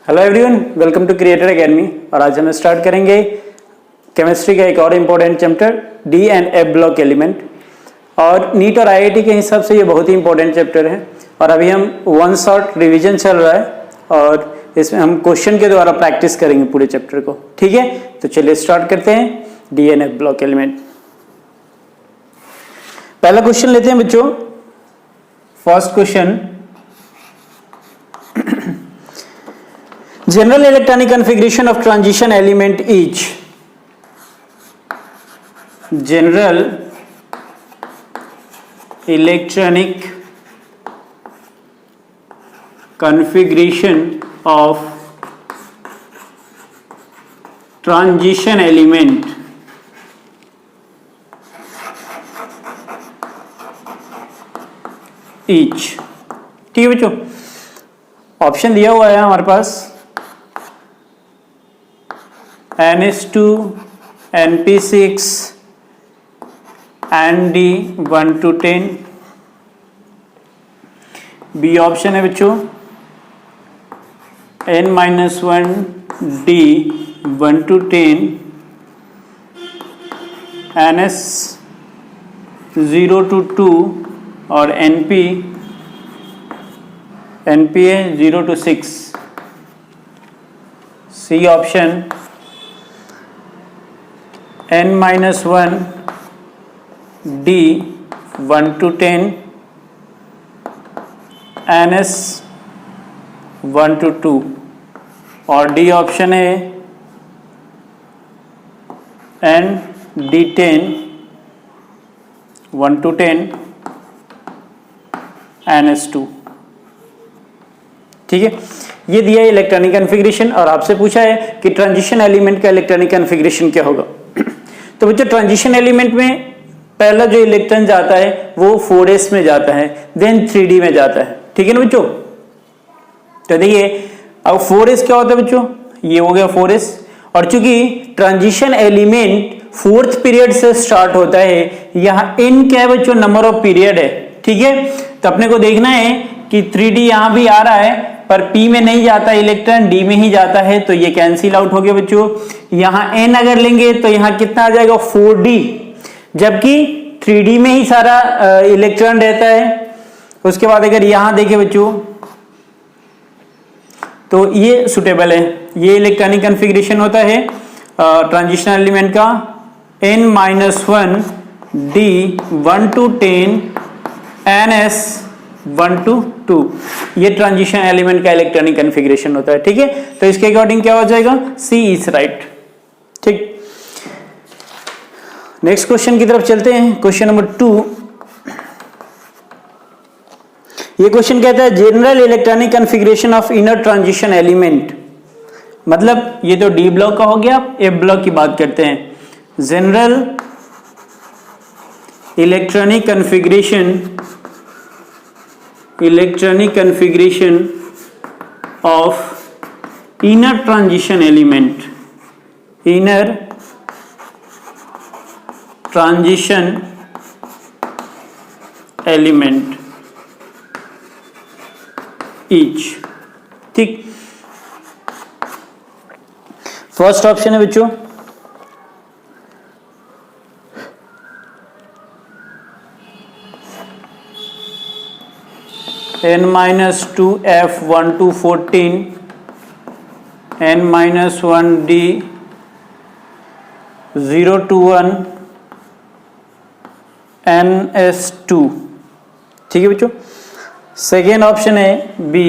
Hello everyone, welcome to Creator Academy. और आज हम स्टार्ट करेंगे केमिस्ट्री का एक और important chapter D and F block element. और नीट और आईआईटी के हिसाब से ये बहुत ही इंपॉर्टेंट चैप्टर है। और अभी हम वन शॉट रिवीजन चल रहा है और इसमें हम क्वेश्चन के द्वारा प्रैक्टिस करेंगे पूरे चैप्टर को। ठीक है, तो चलिए स्टार्ट करते हैं D and F block element. पहला क्वेश्चन लेते हैं बच्चों। First question, general electronic configuration of transition element each. General electronic configuration of transition element each। ठीक है बच्चों, ऑप्शन दिया हुआ है हमारे पास NH2, NP6, ND 1 to 10। B option है बच्चों N-1, D 1 to 10, NS 0 to 2 और NP है 0 to 6। C option N-1, D 1 to 10, NS 1 to 2 और डी ऑप्शन है ND10 1 to 10, NS2। ठीक है, ये दिया है इलेक्ट्रॉनिक कॉन्फ़िगरेशन और आपसे पूछा है कि ट्रांजिशन एलिमेंट का इलेक्ट्रॉनिक कॉन्फ़िगरेशन क्या होगा। तो बच्चों, ट्रांजिशन एलिमेंट में पहला जो इलेक्ट्रॉन जाता है वो 4s में जाता है, देन 3d में जाता है। ठीक है ना बच्चों। तो देखिए, अब 4s क्या होता है बच्चों, ये हो गया 4s। और चूंकि ट्रांजिशन एलिमेंट फोर्थ पीरियड से स्टार्ट होता है, यहाँ n क्या है बच्चों, नंबर ऑफ पीरियड है। ठीक है, तो अपने को देखना है कि 3d यहां भी आ रहा है पर p में नहीं जाता इलेक्ट्रॉन, d में ही जाता है, तो ये कैंसिल आउट हो गया बच्चों। यहां n अगर लेंगे तो यहां कितना आ जाएगा 4d, जबकि 3d में ही सारा इलेक्ट्रॉन रहता है। उसके बाद अगर यहां देखें बच्चों तो ये सुटेबल है, ये इलेक्ट्रॉनिक कॉन्फ़िगरेशन होता है ट्रांजिशन एलिमेंट का N-1, D 1 to 10, NS 1 to 2। ये ट्रांजिशन एलिमेंट का इलेक्ट्रॉनिक कॉन्फ़िगरेशन होता है। ठीक है, तो इसके अकॉर्डिंग क्या हो जाएगा, सी इज राइट। ठीक, नेक्स्ट क्वेश्चन की तरफ चलते हैं। क्वेश्चन नंबर 2, ये क्वेश्चन कहता है general electronic configuration of inner transition element. मतलब ये तो डी ब्लॉक का हो गया, एफ ब्लॉक की बात करते हैं। General electronic configuration of inner transition element, inner transition element each. ठीक, फर्स्ट ऑप्शन है बच्चों N-2 F 1 to 14, N-1 D 0 to 1, NS2। ठीक है बच्चों। सेकेंड ऑप्शन है B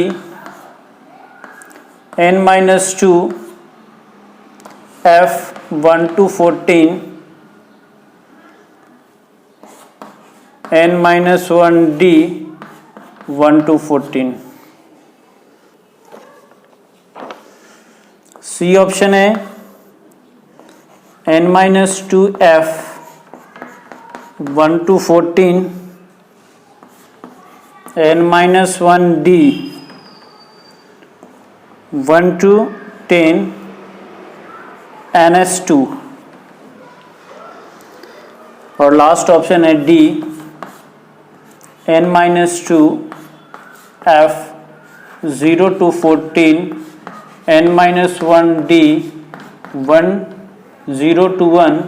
N-2 F 1 to 14, N-1 D 1 to 14। C option है N-2 F 1 to 14, N-1 D 1 to 10, NS2। और last option है D N-2 F 0 to 14 n-1d 1 0 to 1,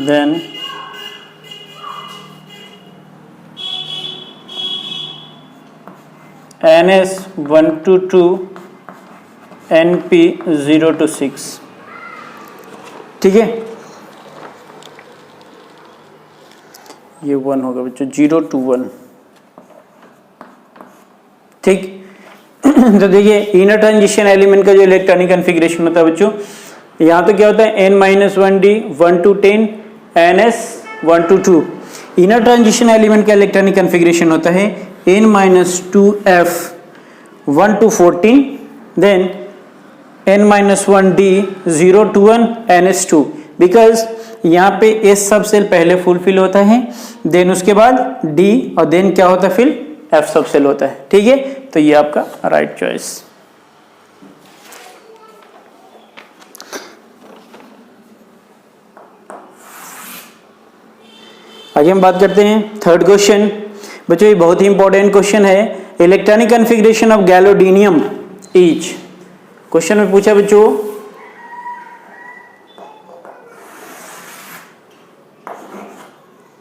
then ns 1 to 2, np 0 to 6। ठीक है, ये 1 होगा बच्चों, 0 to 1। ठीक। तो देखिए इनर ट्रांजिशन एलिमेंट का जो इलेक्ट्रॉनिक कॉन्फ़िगरेशन होता है बच्चों, यहां तो क्या होता है n-1d 1 to 10, ns 1 to 2। Inner transition element का इलेक्ट्रॉनिक कॉन्फ़िगरेशन होता है n-2f 1 to 14, then n-1d 0 to 1, ns2। Because यहाँ पे s सब सेल पहले फुलफिल होता है, देन उसके बाद d, और देन क्या होता है फिर f सब सेल होता है। ठीक है, तो ये आपका राइट चॉइस। आगे हम बात करते हैं थर्ड क्वेश्चन। बच्चों ये बहुत ही इंपॉर्टेंट क्वेश्चन है, electronic configuration of gadolinium is. Question में पूछा बच्चों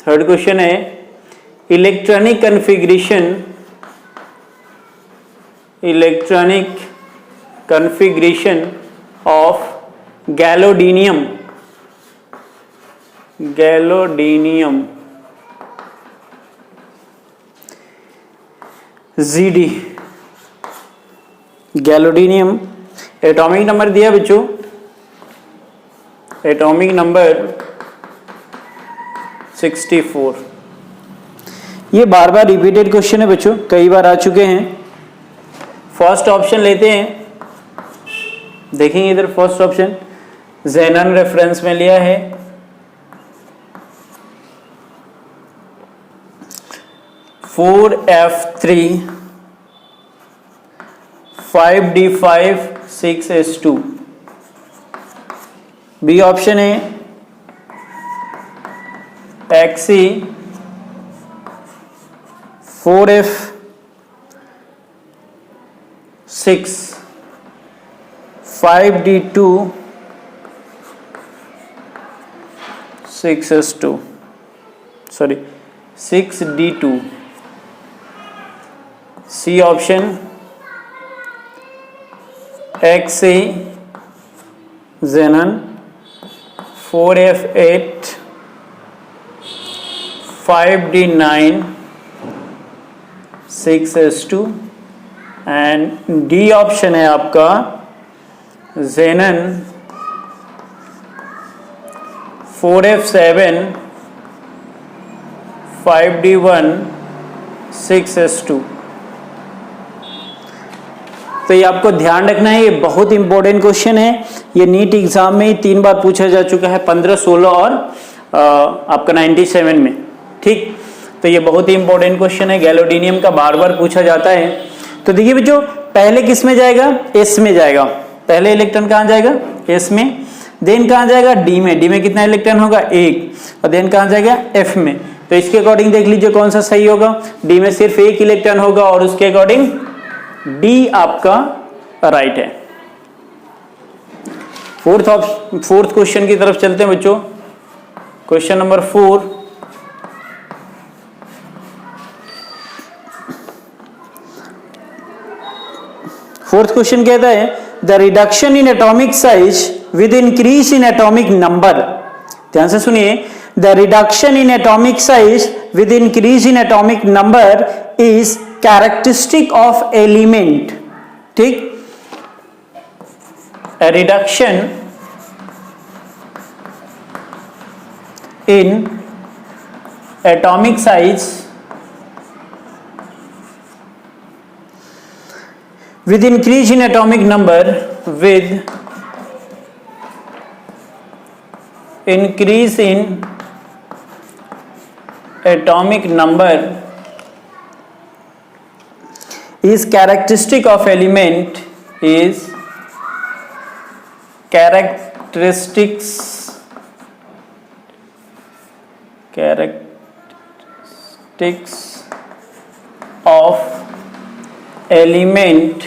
थर्ड क्वेश्चन है electronic configuration of gadolinium ZD। Gadolinium atomic number दिया बच्चों, एटॉमिक नंबर 64। ये बार बार रिपीटेड क्वेश्चन है बच्चों, कई बार आ चुके हैं। फर्स्ट ऑप्शन लेते हैं, देखेंगे इधर फर्स्ट ऑप्शन ज़ेनन रेफरेंस में लिया है। Four F3 5D5 6S2। B option है XE 4F6 5D2 6S2, sorry 6D2। C option XE Xenon 4F8 5D9 6S2, and D option है आपका Xenon 4F7 5D1 6S2। तो ये आपको ध्यान रखना है, ये बहुत इंपॉर्टेंट क्वेश्चन है। ये नीट एग्जाम में 3 बार पूछा जा चुका है, 15, 16 और आपका 97 में। ठीक, तो ये बहुत ही इंपॉर्टेंट क्वेश्चन है, गैलोडीनियम का बार बार पूछा जाता है। तो देखिए बच्चों, पहले किस में जाएगा? एस में जाएगा। पहले इलेक्ट्रॉन कहाँ जाएगा? एस में। देन कहाँ जाएगा? डी में। डी में कितना इलेक्ट्रॉन होगा? 1। और देन कहाँ जाएगा? एफ में। तो इसके अकॉर्डिंग देख लीजिए कौन सा सही होगा। डी में सिर्फ 1 इलेक्ट्रॉन होगा और उसके अकॉर्डिंग डी आपका राइट है। फोर्थ क्वेश्चन की तरफ चलते हैं बच्चों। Question number 4। फोर्थ क्वेश्चन कहता है the reduction in atomic size with increase in atomic number. ध्यान से सुनिए, the reduction in atomic size with increase in atomic number is characteristic of element. ठीक, a reduction in atomic size with increase in atomic number with increase in atomic number is characteristic of element is characteristics of element,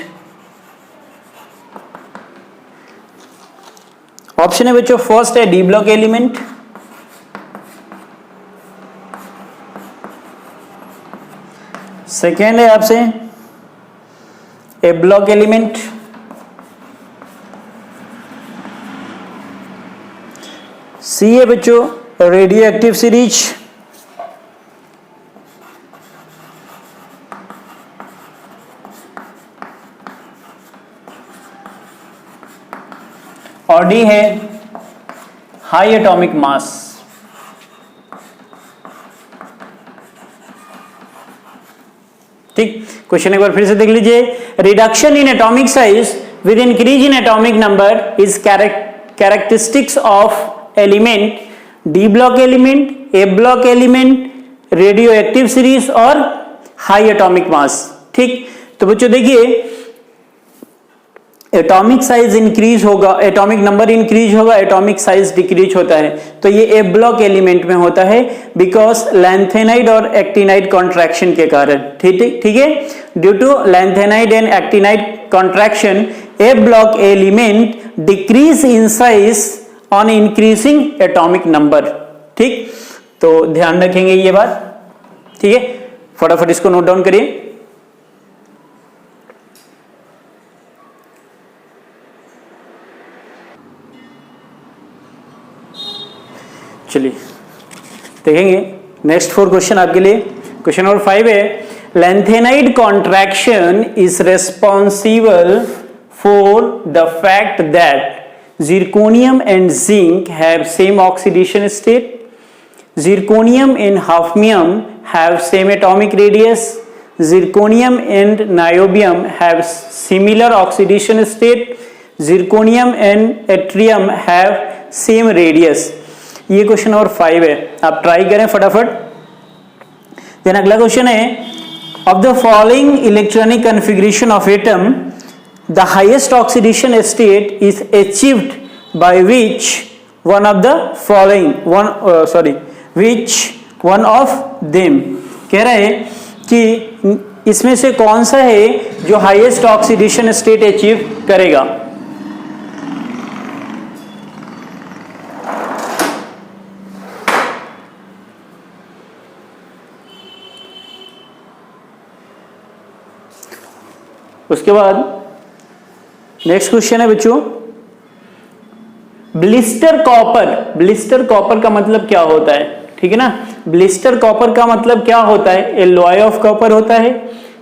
option है बच्चों first है D block element, second है आपसे ए block element, सी है बच्चों radio active series, और D है high atomic mass. ठीक, क्वेश्चन एक बार फिर से देख लीजिए। Reduction in atomic size with increase in atomic number is characteristics of element D block element, A block element, radio active series और हाई एटॉमिक मास। ठीक, तो बच्चों देखिए एटॉमिक साइज इंक्रीज होगा, एटॉमिक नंबर इंक्रीज होगा, atomic size decrease होता है, तो ये ए ब्लॉक एलिमेंट में होता है बिकॉज लैंथेनाइड और एक्टिनाइड कॉन्ट्रैक्शन के कारण। ठीक है, due to lanthanide and actinide contraction a block element decrease in size on increasing atomic number. ठीक, तो ध्यान रखेंगे ये बात। ठीक है, फटाफट इसको नोट डाउन करिए। चलिए देखेंगे नेक्स्ट 4 क्वेश्चन आपके लिए। क्वेश्चन नंबर 5 है lanthanide contraction is responsible for the fact that zirconium and zinc have same oxidation state, zirconium and hafnium have same atomic radius, zirconium and niobium have similar oxidation state, zirconium and yttrium have same radius। ये question number 5 है, आप try करें फटाफट। Then अगला question है of the following electronic configuration of atom the highest oxidation state is achieved by which one of the following which one of them। कह रहा है कि इसमें से कौन सा है जो हाईएस्ट ऑक्सीडेशन स्टेट अचीव करेगा। उसके बाद नेक्स्ट क्वेश्चन है बच्चों ब्लिस्टर कॉपर। ब्लिस्टर कॉपर का मतलब क्या होता है? ठीक है ना, ब्लिस्टर कॉपर का मतलब क्या होता है? एलॉय ऑफ कॉपर होता है,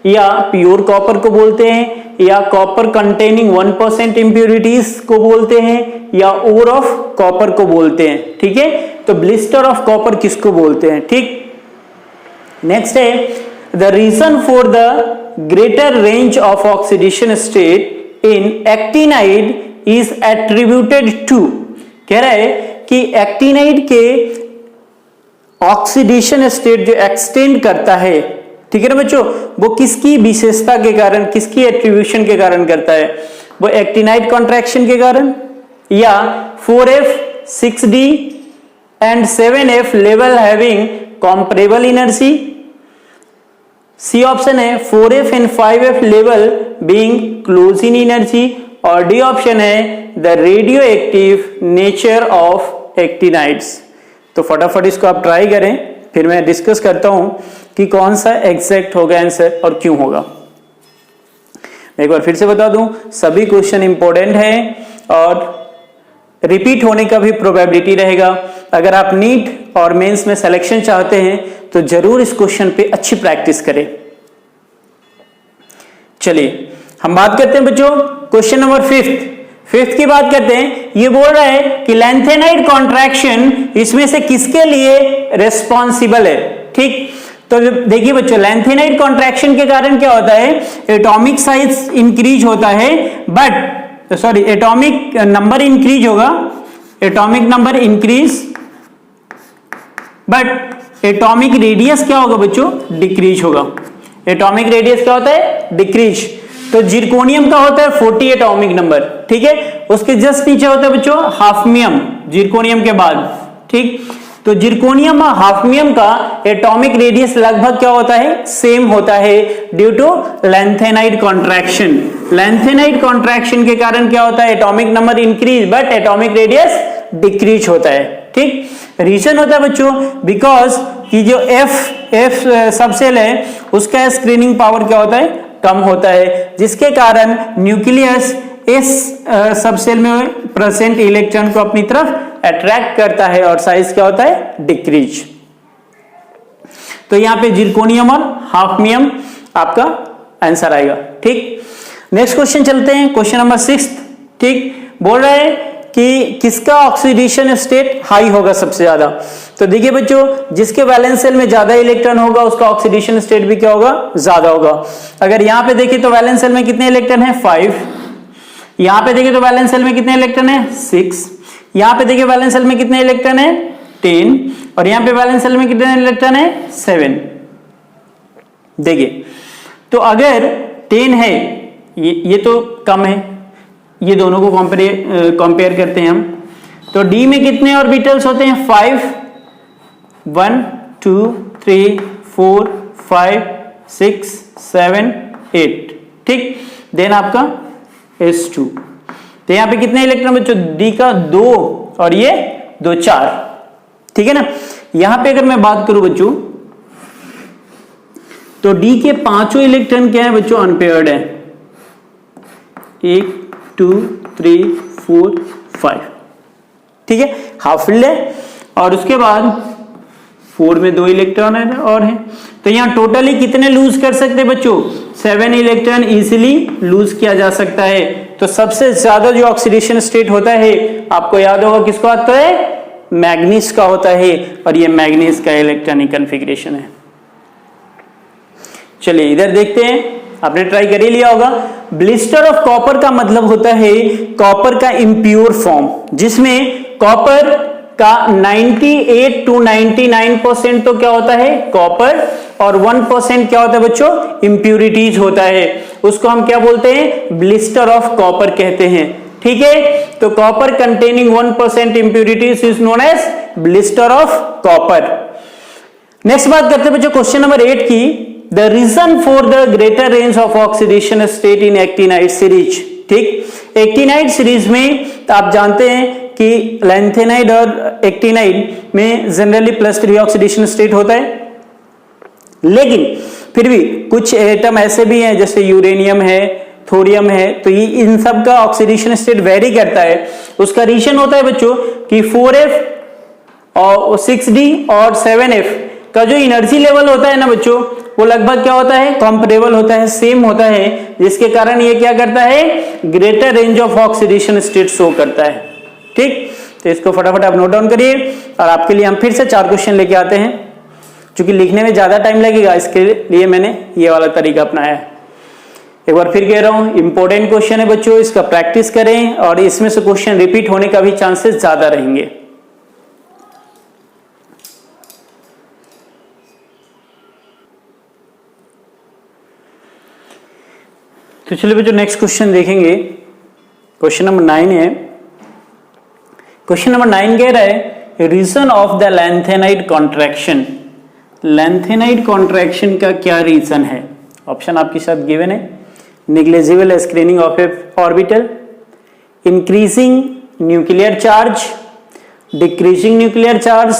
या प्योर कॉपर को बोलते हैं, या कॉपर कंटेनिंग 1% इंप्योरिटीज को बोलते हैं, या ओर ऑफ कॉपर को बोलते हैं। ठीक है, तो ब्लिस्टर ऑफ कॉपर किसको बोलते हैं? ठीक, नेक्स्ट है the reason for the greater range of oxidation state in actinide is attributed to. कह रहा है कि एक्टिनाइड के ऑक्सीडेशन स्टेट जो एक्सटेंड करता है, ठीक है ना बच्चों, वो किसकी विशेषता के कारण, किसकी एट्रीब्यूशन के कारण करता है? वो एक्टिनाइड कॉन्ट्रैक्शन के कारण, या 4f 6d and 7f level having comparable energy. C option है 4f and 5f level being close in energy, और डी ऑप्शन है the radioactive nature of actinides. तो फटाफट इसको आप ट्राई करें, फिर मैं डिस्कस करता हूं कि कौन सा एग्जैक्ट होगा आंसर और क्यों होगा। मैं एक बार फिर से बता दूं, सभी क्वेश्चन इंपॉर्टेंट है और रिपीट होने का भी प्रोबेबिलिटी रहेगा। अगर आप नीट और मेंस में सिलेक्शन चाहते हैं तो जरूर इस क्वेश्चन पे अच्छी प्रैक्टिस करें। चलिए हम बात करते हैं बच्चों क्वेश्चन नंबर 5 की बात करते हैं। ये बोल रहा है कि लैंथेनाइड कॉन्ट्रैक्शन इसमें से किसके लिए रेस्पॉन्सिबल है? ठीक, तो देखिए बच्चों लैंथेनाइड कॉन्ट्रैक्शन के कारण क्या होता है? एटॉमिक साइज इंक्रीज होता है, बट एटॉमिक नंबर इंक्रीज होगा, atomic number increase, but atomic radius क्या होगा बच्चों? डिक्रीज होगा। एटॉमिक रेडियस क्या होता है? डिक्रीज। तो जिरकोनियम का होता है 40 एटॉमिक नंबर, ठीक है, उसके जस्ट नीचे होता है बच्चों हाफनियम, जिरकोनियम के बाद। ठीक, तो जिरकोनियम और हाफनियम का एटॉमिक रेडियस लगभग क्या होता है, सेम होता है due to lanthanide contraction. Lanthanide contraction के कारण क्या होता है, atomic number increase but atomic radius decrease होता है। ठीक, रीजन होता है बच्चों बिकॉज कि जो एफ सबसेल है उसका स्क्रीनिंग पावर क्या होता है, कम होता है, जिसके कारण न्यूक्लियस इस सबसेल में प्रेजेंट इलेक्ट्रॉन को अपनी तरफ अट्रैक्ट करता है और साइज क्या होता है, डिक्रीज। तो यहां पे जिरकोनियम और हाफनियम आपका आंसर आएगा। ठीक, नेक्स्ट क्वेश्चन चलते हैं, क्वेश्चन नंबर 6। ठीक, बोल रहा है कि किसका ऑक्सीडेशन स्टेट हाई होगा सबसे ज्यादा। तो देखिए बच्चों, जिसके वैलेंस शेल में ज्यादा इलेक्ट्रॉन होगा उसका ऑक्सीडेशन स्टेट भी क्या होगा, ज्यादा होगा। अगर यहां पे देखिए तो वैलेंस शेल में कितने इलेक्ट्रॉन है, 5। यहां पे देखिए तो वैलेंस शेल में कितने इलेक्ट्रॉन है, 6। यहां पे देखिए वैलेंस शेल में कितने इलेक्ट्रॉन है, 10। और यहां पे वैलेंस शेल में कितने इलेक्ट्रॉन है, 7। देखिए तो अगर 10 है, ये तो कम है, ये दोनों को कंपेयर करते हैं हम, तो डी में कितने ऑर्बिटल्स होते हैं, 5, 1 2 3 4 5 6 7 8। ठीक, देन आपका S2। तो यहां पे कितने इलेक्ट्रॉन बच्चों, डी का 2 और ये 2 4। ठीक है ना। यहां पे अगर मैं बात करूं बच्चों तो डी के पांचों इलेक्ट्रॉन क्या है बच्चों, अनपेयर्ड है, 1 2 3 4 5। ठीक है, हाफ फिल्ड है। और उसके बाद 4 में 2 इलेक्ट्रॉन है और है, तो यहां टोटली कितने लूज कर सकते हैं बच्चों, 7 इलेक्ट्रॉन इजीली लूज किया जा सकता है। तो सबसे ज्यादा जो ऑक्सीडेशन स्टेट होता है आपको याद होगा किसको आता है, मैग्नीज का होता है, और ये मैग्नीज का इलेक्ट्रॉनिक कॉन्फ़िगरेशन है। चलिए इधर देखते हैं, आपने ट्राई कर ही लिया होगा। ब्लिस्टर ऑफ कॉपर का मतलब होता है कॉपर का इम्प्योर फॉर्म, जिसमें कॉपर का 98 to 99% तो क्या होता है, कॉपर, और 1% क्या होता है बच्चों, इम्प्यूरिटीज होता है। उसको हम क्या बोलते हैं, ब्लिस्टर ऑफ कॉपर कहते हैं। ठीक है, तो copper containing 1% impurities is known as blister of copper. Next बात करते हैं बच्चों क्वेश्चन नंबर 8 की, the reason for the greater range of oxidation state in actinide series. ठीक, एक्टिनाइड सीरीज में तो आप जानते हैं कि लैंथेनाइड और एक्टिनाइड में जनरली +3 ऑक्सीडेशन स्टेट होता है, लेकिन फिर भी कुछ एटम ऐसे भी हैं जैसे यूरेनियम है, थोरियम है, तो ये इन सब का ऑक्सीडेशन स्टेट वेरी करता है। उसका रीजन होता है बच्चों कि 4f और 6d और 7f का जो एनर्जी लेवल होता है ना बच्चों, वो लगभग क्या होता है, कंपेरेबल होता है, सेम होता है, जिसके कारण ये क्या करता है, greater range of oxidation state show करता है। ठीक, तो इसको फटाफट आप नोट डाउन करिए, और आपके लिए हम फिर से 4 क्वेश्चन लेके आते हैं। क्योंकि लिखने में ज्यादा टाइम लगेगा, इसके लिए मैंने ये वाला तरीका अपनाया है। एक बार फिर कह रहा हूं, इंपॉर्टेंट क्वेश्चन है बच्चों, इसका प्रैक्टिस करें, और इसमें से क्वेश्चन रिपीट होने का भी चांसेस ज्यादा रहेंगे। तो चलिए बच्चों नेक्स्ट क्वेश्चन देखेंगे, क्वेश्चन नंबर 9 है। क्वेश्चन नंबर 9 कह रहा है reason of the lanthanide contraction. Lanthanide contraction का क्या रीजन है? ऑप्शन आपके साथ गिवन है, negligible screening of a orbital, increasing nuclear charge, decreasing nuclear charge,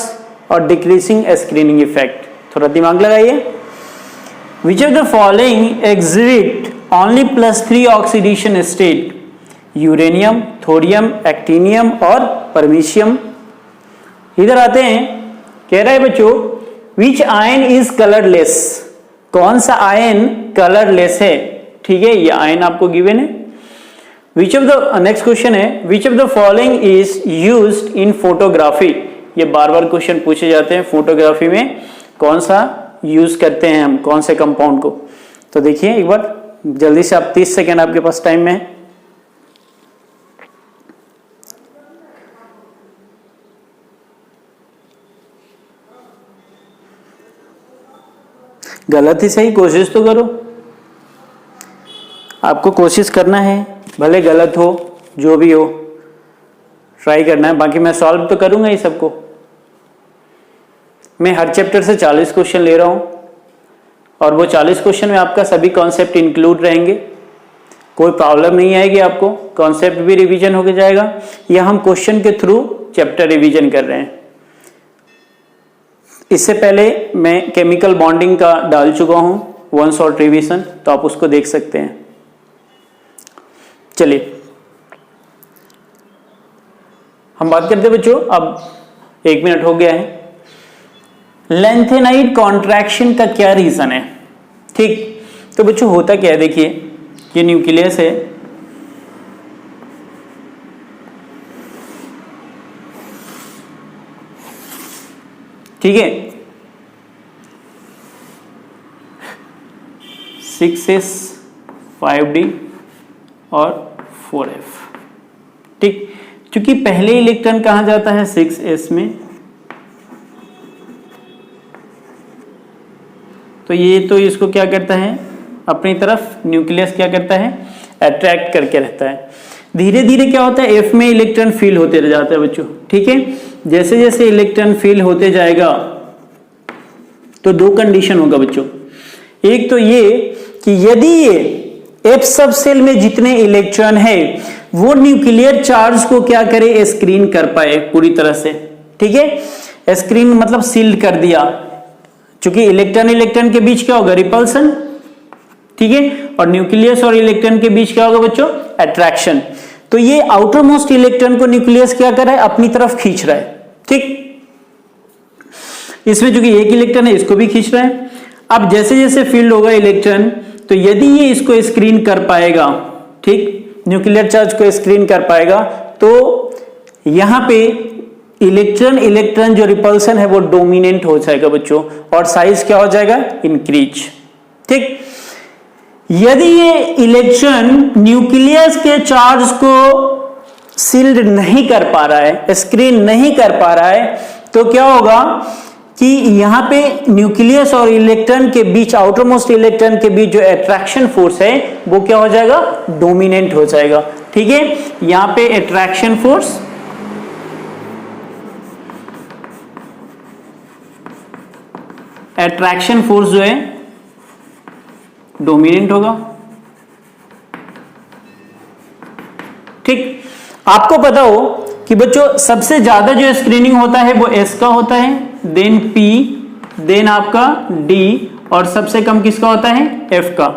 और डिक्रीजिंग स्क्रीनिंग इफेक्ट। थोड़ा दिमाग लगाइए। Which of the following exhibit only +3 oxidation state, uranium, thorium, actinium और परमीशियम। इधर आते हैं, कह रहा है बच्चों विच आयन इज कलरलेस, कौन सा आयन कलरलेस है। ठीक है, ये आयन आपको गिवन है। Which of the, next question है, which of the following is used in photography. ये बार बार क्वेश्चन पूछे जाते हैं, फोटोग्राफी में कौन सा यूज करते हैं हम, कौन से कंपाउंड को। तो देखिए एक बार जल्दी से, आप 30 सेकेंड आपके पास टाइम में है। गलत ही सही, कोशिश तो करो, आपको कोशिश करना है, भले गलत हो, जो भी हो ट्राई करना है। बाकी मैं सॉल्व तो करूंगा ही सबको। मैं हर चैप्टर से 40 क्वेश्चन ले रहा हूं और वो 40 क्वेश्चन में आपका सभी कॉन्सेप्ट इंक्लूड रहेंगे, कोई प्रॉब्लम नहीं आएगी आपको, कॉन्सेप्ट भी रिवीजन होके जाएगा, या हम क्वेश्चन के थ्रू चैप्टर रिवीजन कर रहे हैं। इससे पहले मैं केमिकल बॉन्डिंग का डाल चुका हूं वन शॉट रिवीजन, तो आप उसको देख सकते हैं। चलिए हम बात करते हैं बच्चों, अब 1 मिनट हो गया है। लेंथेनाइड कॉन्ट्रैक्शन का क्या रीजन है? ठीक, तो बच्चों होता क्या है, देखिए ये न्यूक्लियस है, ठीक है, 6s 5d और 4f, ठीक। क्योंकि पहले इलेक्ट्रॉन कहां जाता है 6s में, तो ये तो इसको क्या करता है अपनी तरफ, न्यूक्लियस क्या करता है अट्रैक्ट करके रहता है। धीरे धीरे क्या होता है F में इलेक्ट्रॉन फील होते रह जाता है बच्चों, ठीक है। जैसे जैसे इलेक्ट्रॉन फील होते जाएगा तो 2 कंडीशन होगा बच्चों। एक तो ये कि यदि ये F सब सेल में जितने इलेक्ट्रॉन है वो न्यूक्लियर चार्ज को क्या करे स्क्रीन कर पाए पूरी तरह से, ठीक है। स्क्रीन मतलब सील्ड कर दिया, क्योंकि इलेक्ट्रॉन इलेक्ट्रॉन के बीच क्या होगा रिपल्सन, ठीक है, और न्यूक्लियस और इलेक्ट्रॉन के बीच क्या होगा बच्चों अट्रैक्शन। तो ये आउटर मोस्ट इलेक्ट्रॉन को न्यूक्लियस क्या कर रहा है अपनी तरफ खींच रहा है, ठीक। इसमें चूंकि एक इलेक्ट्रॉन है इसको भी खींच रहा है। अब जैसे जैसे फील्ड होगा इलेक्ट्रॉन, तो यदि ये इसको स्क्रीन कर पाएगा, ठीक, न्यूक्लियर चार्ज को स्क्रीन कर पाएगा, तो यहां पे इलेक्ट्रॉन इलेक्ट्रॉन जो रिपल्सन है वो डोमिनेंट हो जाएगा बच्चों, और साइज क्या हो जाएगा इंक्रीज, ठीक। यदि ये इलेक्ट्रॉन न्यूक्लियस के चार्ज को सील्ड नहीं कर पा रहा है, स्क्रीन नहीं कर पा रहा है, तो क्या होगा कि यहां पे न्यूक्लियस और इलेक्ट्रॉन के बीच, आउटर मोस्ट इलेक्ट्रॉन के बीच जो अट्रैक्शन फोर्स है वो क्या हो जाएगा डोमिनेंट हो जाएगा, ठीक है। यहां पे अट्रैक्शन फोर्स जो है डोमिनेंट होगा, ठीक। आपको पता हो कि बच्चों सबसे ज्यादा जो स्क्रीनिंग होता है वो S का होता है, देन P, देन आपका D, और सबसे कम किसका होता है F का।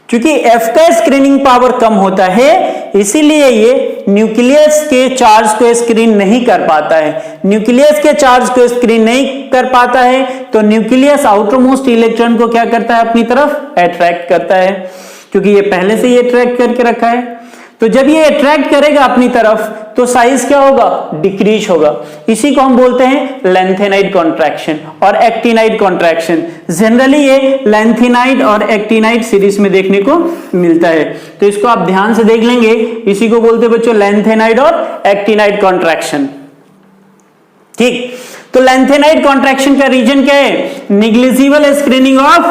क्योंकि F का स्क्रीनिंग पावर कम होता है, इसीलिए ये न्यूक्लियस के चार्ज को स्क्रीन नहीं कर पाता है। न्यूक्लियस के चार्ज को स्क्रीन नहीं कर पाता है तो न्यूक्लियस आउटर मोस्ट इलेक्ट्रॉन को क्या करता है अपनी तरफ अट्रैक्ट करता है, क्योंकि ये पहले से ही अट्रैक्ट करके रखा है। तो जब ये अट्रैक्ट करेगा अपनी तरफ तो साइज क्या होगा डिक्रीज होगा। इसी को हम बोलते हैं लेंथेनाइड कॉन्ट्रैक्शन और एक्टिनाइड कॉन्ट्रैक्शन। जनरली ये लेंथेनाइड और एक्टिनाइड सीरीज में देखने को मिलता है, तो इसको आप ध्यान से देख लेंगे। इसी को बोलते हैं बच्चों लेंथेनाइड और एक्टिनाइड कॉन्ट्रैक्शन, ठीक। तो लेंथेनाइड कॉन्ट्रैक्शन का रीजन क्या है? Negligible screening of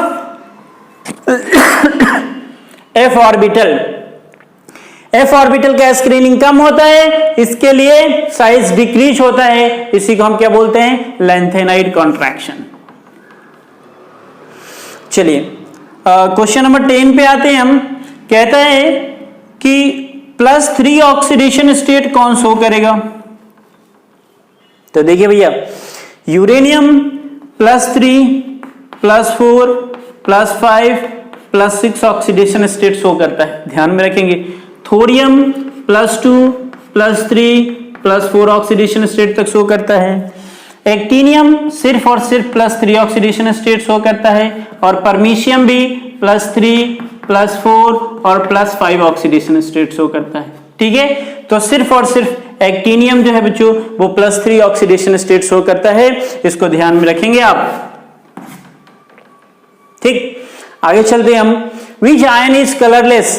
F orbital. F orbital का स्क्रीनिंग कम होता है, इसके लिए साइज डिक्रीज होता है, इसी को हम क्या बोलते हैं लेंथेनाइड कॉन्ट्रैक्शन। चलिए क्वेश्चन नंबर 10 पे आते हैं हम। कहता है कि +3 ऑक्सीडेशन स्टेट कौन शो करेगा? तो देखिए भैया, यूरेनियम +3 +4 +5 +6 ऑक्सीडेशन स्टेट शो करता है, ध्यान में रखेंगे। थोरियम +2 +3 +4 ऑक्सीडेशन स्टेट तक शो करता है। एक्टिनियम सिर्फ और सिर्फ +3 ऑक्सीडेशन स्टेट शो करता है, और परमीशियम भी +3 +4 और +5 ऑक्सीडेशन स्टेट शो करता है, ठीक है। तो सिर्फ और सिर्फ एक्टिनियम जो है बच्चों वो +3 ऑक्सीडेशन स्टेट शो करता है, इसको ध्यान में रखेंगे आप, ठीक। आगे चलते हैं हम। विच आयन इज कलरलेस?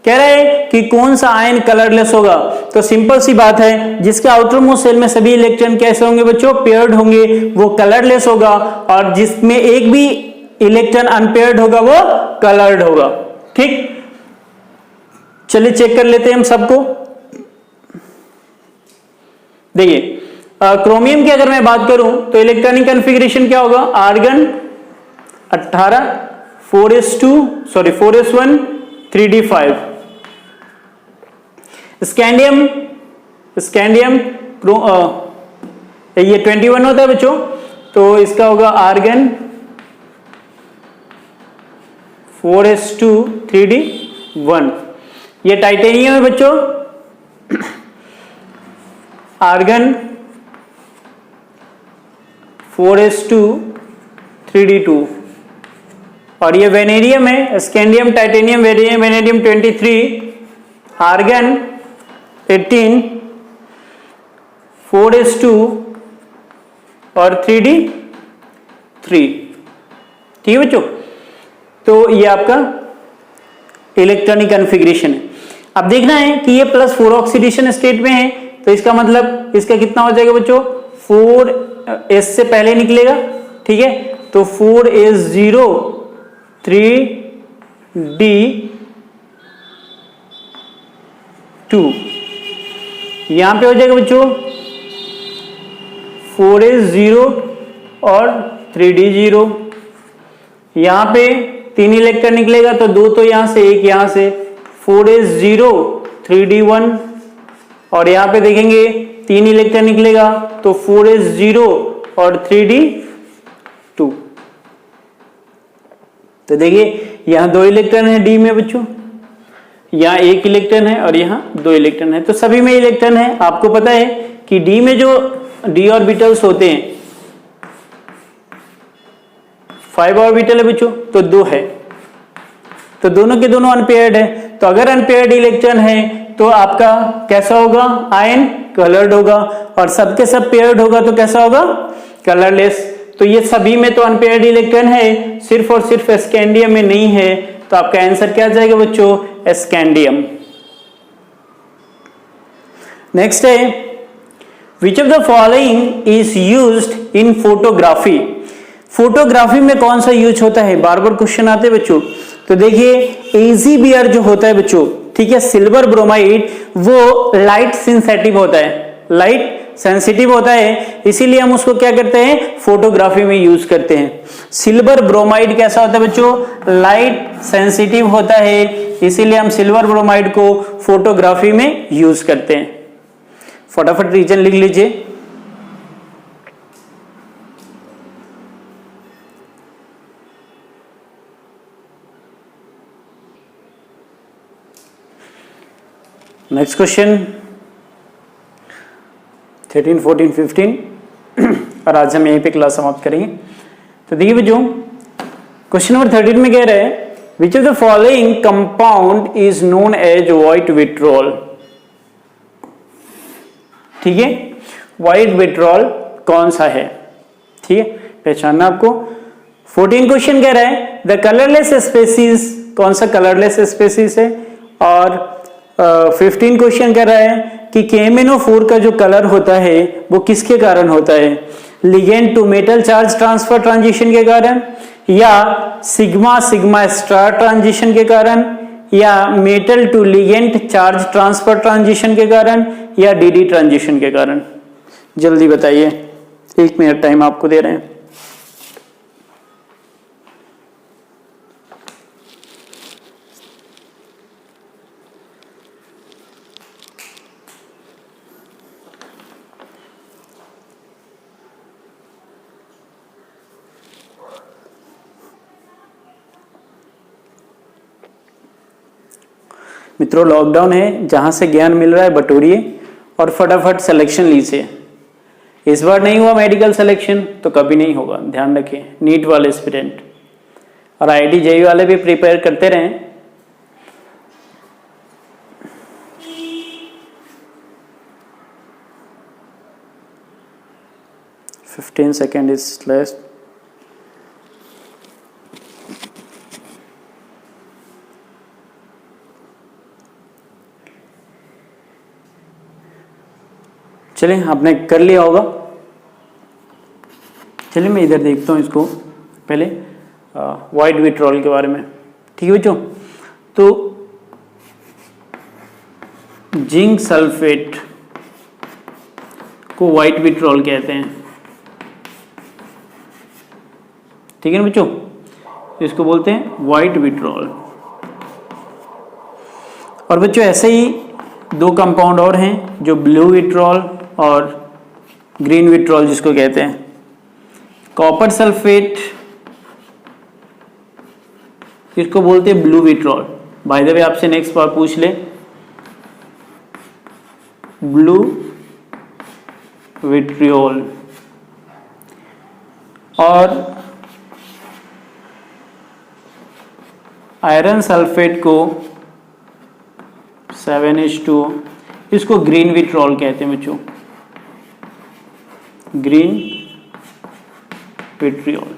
कह रहे हैं कि कौन सा आयन कलरलेस होगा? तो सिंपल सी बात है, जिसके आउटर मोस्ट शेल में सभी इलेक्ट्रॉन कैसे होंगे बच्चों पेयर्ड होंगे, वो कलरलेस होगा, और जिसमें एक भी इलेक्ट्रॉन अनपेयर्ड होगा वो कलर्ड होगा, ठीक। चलिए चेक कर लेते हैं हम सबको। देखिए क्रोमियम की अगर मैं बात करूं तो इलेक्ट्रॉनिक कॉन्फ़िगरेशन क्या होगा, आर्गन 18 4s1 3d5, स्कैंडियम ये 21 होता है बच्चों, तो इसका होगा आर्गन 4s2 3d1। ये टाइटेनियम है बच्चों, आर्गन 4s2 3d2। और ये वेनेडियम है, scandium titanium vanadium 23, argon 18 4s2 और 3d3। ठीक है बच्चों, तो ये आपका इलेक्ट्रॉनिक कॉन्फ़िगरेशन है। अब देखना है कि ये +4 ऑक्सीडेशन स्टेट में है, तो इसका मतलब इसका कितना हो जाएगा बच्चों, 4s से पहले निकलेगा, ठीक है, तो 4s0 3d2, यहां पे हो जाएगा बच्चों 4s0 और 3d0। यहां पे 3 इलेक्ट्रॉन निकलेगा, तो 2 तो यहां से, 1 यहां से, 4s0 3d1। और यहां पे देखेंगे 3 इलेक्ट्रॉन निकलेगा, तो 4s0 और 3d2। तो देखिए यहां 2 इलेक्ट्रॉन है डी में बच्चों, यहां 1 इलेक्ट्रॉन है और यहां 2 इलेक्ट्रॉन है, तो सभी में इलेक्ट्रॉन है। आपको पता है कि डी में जो डी ऑर्बिटल्स होते हैं 5 ऑर्बिटल है बच्चों, तो 2 है, तो दोनों के दोनों अनपेयर्ड है। तो अगर अनपेयर्ड इलेक्ट्रॉन है तो आपका कैसा होगा, आयन कलर्ड होगा, और सबके सब पेयर्ड होगा तो कैसा होगा, कलरलेस। तो ये सभी में तो अनपेयर्ड इलेक्ट्रॉन है, सिर्फ और सिर्फ स्कैंडियम में नहीं है, तो आपका आंसर क्या आ जाएगा बच्चों, स्कैंडियम। नेक्स्ट है, which of the following is used in photography. Photography में कौन सा यूज होता है, बार बार क्वेश्चन आते हैं बच्चों। तो देखिए AgBr जो होता है बच्चों, ठीक है, सिल्वर ब्रोमाइड, वो लाइट सेंसिटिव होता है, लाइट सेंसिटिव होता है, इसीलिए हम उसको क्या करते हैं, फोटोग्राफी में यूज करते हैं। सिल्वर ब्रोमाइड कैसा होता है बच्चों, लाइट सेंसिटिव होता है, इसीलिए हम सिल्वर ब्रोमाइड को फोटोग्राफी में यूज करते हैं। फटाफट रीजन लिख लीजिए। नेक्स्ट क्वेश्चन 13, 14, 15 और आज हम यहीं पे क्लास समाप्त करेंगे। तो देखिए बच्चों, क्वेश्चन नंबर 13 में कह रहे हैं, which of the following compound is known as white vitriol. ठीक है, व्हाइट विट्रोल कौन सा है, ठीक है, पहचानना आपको। 14 क्वेश्चन कह रहा है द कलरलेस स्पेसीज, कौन सा कलरलेस स्पेसीज है। और 15 क्वेश्चन कह रहा है कि KMnO4 का जो कलर होता है वो किसके कारण होता है, ligand to metal charge transfer transition के कारण, या सिग्मा सिग्मा स्टार ट्रांजिशन के कारण, या metal to ligand charge transfer transition के कारण, या DD ट्रांजिशन के कारण। जल्दी बताइए, 1 मिनट टाइम आपको दे रहे हैं। मित्रों, लॉकडाउन है, जहां से ज्ञान मिल रहा है बटोरिए और फटाफट सिलेक्शन लीजिए। इस बार नहीं हुआ मेडिकल सिलेक्शन तो कभी नहीं होगा, ध्यान रखिए। नीट वाले स्टूडेंट और IIT JEE वाले भी प्रिपेयर करते रहें। $15 seconds is less। चलिए, आपने कर लिया होगा। चलिए मैं इधर देखता हूँ इसको पहले, व्हाइट विट्रोल के बारे में। ठीक है बच्चों, तो जिंक सल्फेट को व्हाइट विट्रॉल कहते हैं। ठीक है ना बच्चों, इसको बोलते हैं व्हाइट विट्रॉल। और बच्चों ऐसे ही दो कंपाउंड और हैं जो ब्लू विट्रॉल और ग्रीन विट्रॉल जिसको कहते हैं। कॉपर सल्फेट इसको बोलते हैं blue vitriol. By the way आपसे नेक्स्ट बार पूछ ले, ब्लू विट्रियोल। और आयरन सल्फेट को 7H2 इसको ग्रीन विट्रॉल कहते हैं बच्चों, ग्रीन विट्रियोल।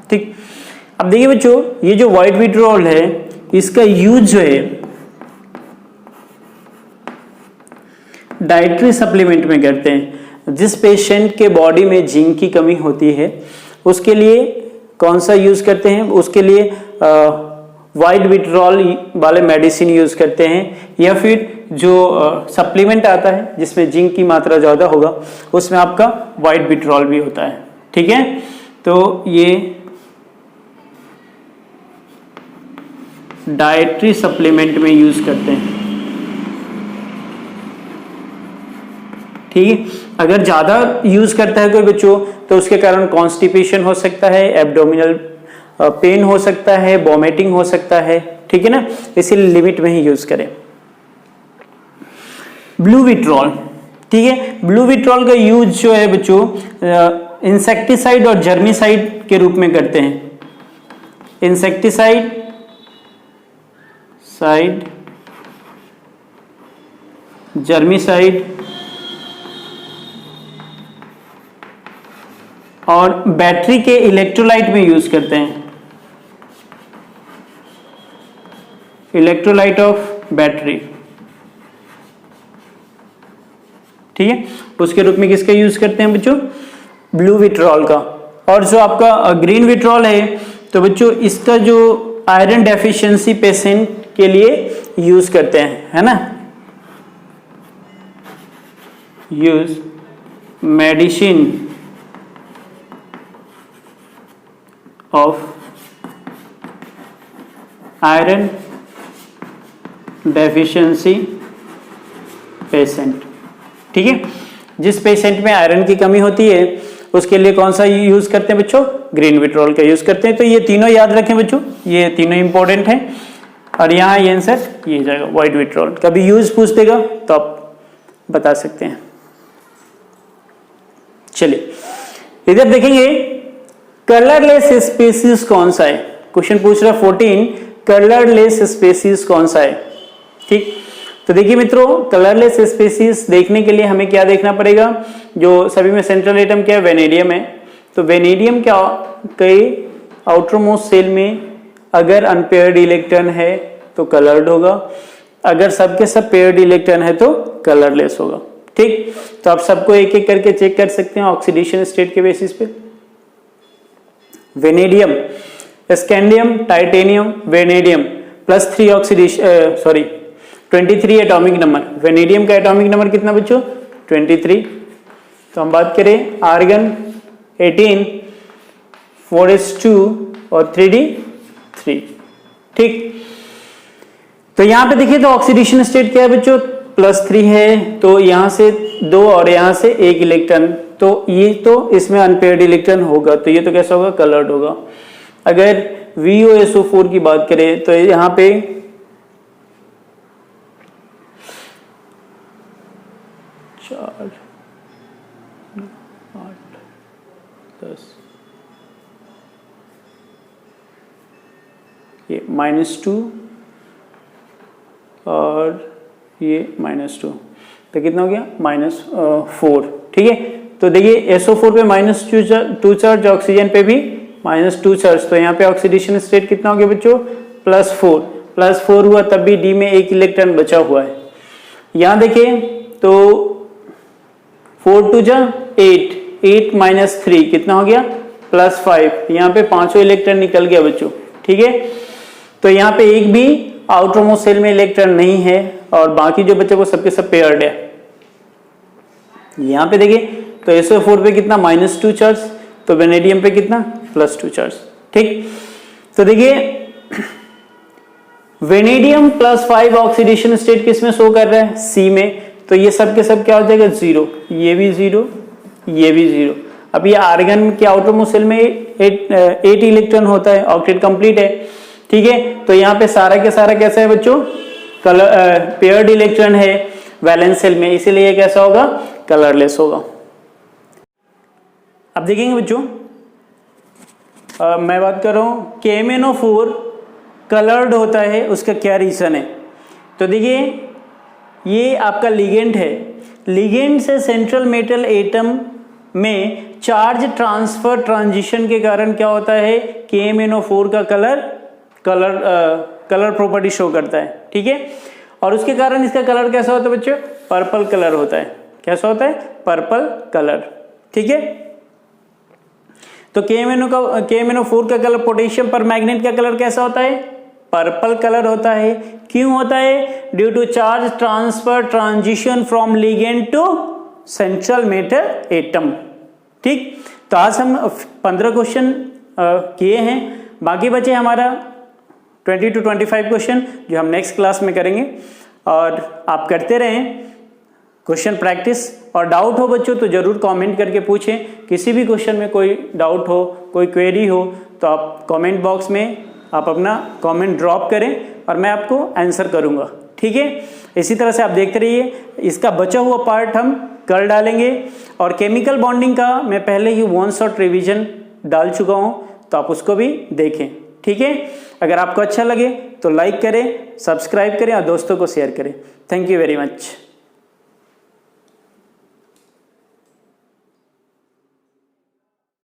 ठीक, अब देखिए बच्चों ये जो व्हाइट विट्रियोल है इसका यूज जो है डाइटरी सप्लीमेंट में करते हैं। जिस पेशेंट के बॉडी में जिंक की कमी होती है उसके लिए कौन सा यूज करते हैं, उसके लिए व्हाइट विट्रियोल वाले मेडिसिन यूज करते हैं, या फिर जो सप्लीमेंट आता है जिसमें जिंक की मात्रा ज्यादा होगा उसमें आपका व्हाइट विट्रियोल भी होता है। ठीक है, तो ये डाइटरी सप्लीमेंट में यूज करते हैं। ठीक है, अगर ज्यादा यूज करता है कोई बच्चों तो उसके कारण कॉन्स्टिपेशन हो सकता है, एब्डोमिनल पेन हो सकता है, वॉमिटिंग हो सकता है। ठीक है ना, इसीलिए लिमिट में ही यूज करें। ब्लू विट्रॉल, ठीक है, ब्लू विट्रॉल का यूज जो है बच्चों इंसेक्टिसाइड और जर्मिसाइड के रूप में करते हैं। इंसेक्टिसाइड जर्मिसाइड और बैटरी के इलेक्ट्रोलाइट में यूज करते हैं। इलेक्ट्रोलाइट ऑफ बैटरी, ठीक है, उसके रूप में किसका यूज करते हैं बच्चों, ब्लू विट्रॉल का। और जो आपका ग्रीन विट्रॉल है तो बच्चों इसका जो आयरन डेफिशिएंसी पेशेंट के लिए यूज करते हैं, है ना, use medicine of iron deficiency patient. ठीक है, जिस पेशेंट में आयरन की कमी होती है उसके लिए कौन सा यूज करते हैं बच्चों, ग्रीन विट्रॉल का यूज करते हैं। तो ये तीनों याद रखें बच्चों, ये तीनों इंपॉर्टेंट हैं। और यहाँ ये आंसर ये जाएगा व्हाइट विट्रॉल। कभी यूज पूछ देगा तो आप बता सकते हैं। चलिए इधर देखेंगे कलरलेस स्पीसीज कौन सा है। क्वेश्चन पूछ रहा 14 कलरलेस स्पीसीज कौन सा है। ठीक, तो देखिए मित्रों कलरलेस स्पीसीज देखने के लिए हमें क्या देखना पड़ेगा, जो सभी में सेंट्रल एटम क्या है, वेनेडियम है। तो वेनेडियम क्या कई आउटरमोस्ट सेल में अगर अनपेयर्ड इलेक्ट्रॉन है तो कलर्ड होगा, अगर सबके सब पेयर्ड इलेक्ट्रॉन है तो कलरलेस होगा। ठीक, तो आप सबको एक एक करके चेक कर सकते हैं ऑक्सीडेशन स्टेट के बेसिस पे। Vanadium, scandium, titanium, vanadium +3 oxidation 23 atomic number. Vanadium का एटॉमिक नंबर कितना बच्चों, 23। तो हम बात करें आर्गन 18, 4s2 और 3d3। ठीक, तो यहां पे देखिए तो ऑक्सीडेशन स्टेट क्या है बच्चों, +3 है, तो यहां से 2 और यहां से 1 इलेक्ट्रॉन, तो ये तो इसमें अनपेयर्ड इलेक्ट्रॉन होगा, तो ये तो कैसा होगा, कलर्ड होगा। अगर VOSO4 की बात करें तो यहां पे चार 8 10 ये -2 और ये -2, तो कितना हो गया, -4। ठीक है, तो देखिए SO4 पे -2 चार्ज, ऑक्सीजन पे भी -2 चार्ज, तो यहाँ पे ऑक्सीडेशन स्टेट कितना हो गया बच्चों, +4 हुआ, तब भी D में 1 इलेक्ट्रॉन बचा हुआ है। यहाँ देखिए तो 4 2 8, 8 - 3 कितना हो गया, +5, यहाँ पे 5 इलेक्ट्रॉन निकल गया बच्चों। ठीक है, तो यहाँ पे एक भी आउटरमोस्ट सेल में इलेक्ट्रॉन नहीं है और बाकी जो बच्चे वो सबके सब पेयर्ड है। यहाँ पे देखिए तो SO4 पे कितना -2 चार्ज, तो वेनेडियम पे कितना +2 चार्ज। ठीक, तो देखिए वेनेडियम +5 ऑक्सीडेशन स्टेट किस में शो कर रहा है, C में, तो ये सब के सब क्या हो जाएगा 0, ये भी 0, ये भी 0। अब ये आर्गन के आउटर मोस्ट शेल में 8 इलेक्ट्रॉन होता है, ऑक्टेट कंप्लीट है। ठीक है, तो यहाँ पे सारा के सारा कैसा है बच्चों, कलर पेयर्ड इलेक्ट्रॉन है वैलेंस शेल में, इसीलिए ये कैसा होगा, कलरलेस होगा। अब देखेंगे बच्चों मैं बात कर रहा हूँ KMnO4 कलर्ड होता है, उसका क्या रीजन है। तो देखिए ये आपका लिगेंड है, लिगेंड से सेंट्रल मेटल एटम में चार्ज ट्रांसफर ट्रांजिशन के कारण क्या होता है, KMnO4 का कलर प्रॉपर्टी शो करता है। ठीक है, और उसके कारण इसका कलर कैसा होता है बच्चों, पर्पल कलर होता है। कैसा होता है, पर्पल कलर। ठीक है, तो KMnO4 का कलर, पोटेशियम पर मैग्नेट का कलर कैसा होता है, पर्पल कलर होता है। क्यों होता है, due to charge transfer transition from ligand to central metal atom. ठीक, तो आज हम 15 क्वेश्चन किए हैं, बाकी बचे हमारा 20 to 25 क्वेश्चन जो हम नेक्स्ट क्लास में करेंगे। और आप करते रहें क्वेश्चन प्रैक्टिस, और डाउट हो बच्चों तो जरूर कमेंट करके पूछें। किसी भी क्वेश्चन में कोई डाउट हो, कोई क्वेरी हो, तो आप कमेंट बॉक्स में आप अपना कमेंट ड्रॉप करें और मैं आपको आंसर करूंगा। ठीक है, इसी तरह से आप देखते रहिए, इसका बचा हुआ पार्ट हम कल डालेंगे। और केमिकल बॉन्डिंग का मैं पहले ही वन शॉट रिवीजन डाल चुका हूं, तो आप उसको भी देखें। ठीक है, अगर आपको अच्छा लगे तो लाइक करें, सब्सक्राइब करें और दोस्तों को शेयर करें। Thank you very much.